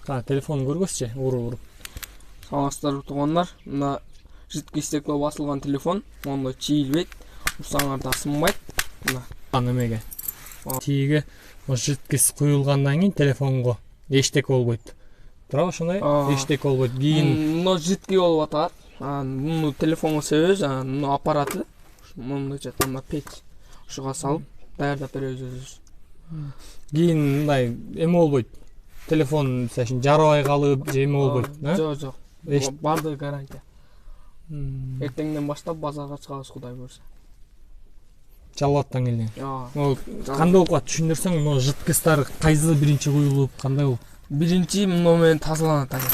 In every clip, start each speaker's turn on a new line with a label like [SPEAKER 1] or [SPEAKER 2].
[SPEAKER 1] телефонун көргөзчү, уруп.
[SPEAKER 2] Саламатсыздар туугандар. Мына жидкий стекло басылган телефон, мондой чийилбейт, урсаңар да сынбайт. Мына
[SPEAKER 1] Немеге? Тиги жидкис куюлгандан кийин телефонго эчтеке болбойт. Туурабы ошондой? Эчтеке болбойт. Кийин
[SPEAKER 2] мына жидкий болуп атат. Муну телефонго себебиз, муну аппараты мондойча там печь. Ошого салып даярдап беребиз өзүбүз.
[SPEAKER 1] Кийин мындай эме болбойт. Телефон сашын жарабай калып, же эме болбойт,
[SPEAKER 2] Жок. Бардыгы гарантия. Эртеңден баштап базарга чыгабыз, Кудай буйрса.
[SPEAKER 1] Жалбаттан келген. Кандай болуп калат, түшүндүрсөң, могу жидкистер кайсы биринчи куюлуп, кандай болуп?
[SPEAKER 2] Биринчи муну менен тазаланат ага.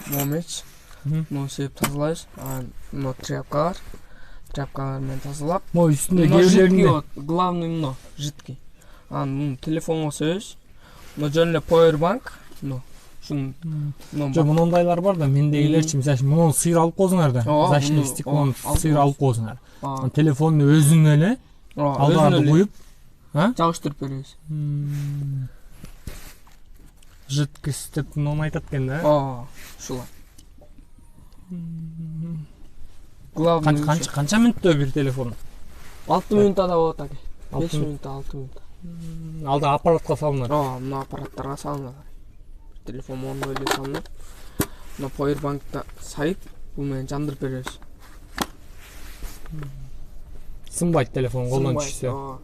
[SPEAKER 2] Момеч. Муну сеп тазалайбыз. Мына тряпка бар. Тряпкалар менен тазалап.
[SPEAKER 1] Могу үстүндө кебелеринде.
[SPEAKER 2] Главный мына жидкий. Муну телефонго себебиз. Мына жөн эле powerbank. Шун.
[SPEAKER 1] Жок, мундайлар бар да, мендегилерчи, мисалы үчүн муну сыйыр алып коесуңар да. Защитный стеклону сыйыр алып коесуңар. Телефонду өзүң эле алдыга коюп,
[SPEAKER 2] жабыштырып беребиз.
[SPEAKER 1] Жидкость деп муну айтат экен да.
[SPEAKER 2] Ушулай.
[SPEAKER 1] Канча мүнөттө бир телефон?
[SPEAKER 2] 6 мүнөттө да болот аке. 5 мүнөттө, 6 мүнөттө.
[SPEAKER 1] Алда аппаратка салынат.
[SPEAKER 2] Мына аппараттарга салынат. Телефон мондой эле салынат. Мына powerbankта сайып, бул менен жандырып беребиз.
[SPEAKER 1] Сынбайт телефон колдон түшсө.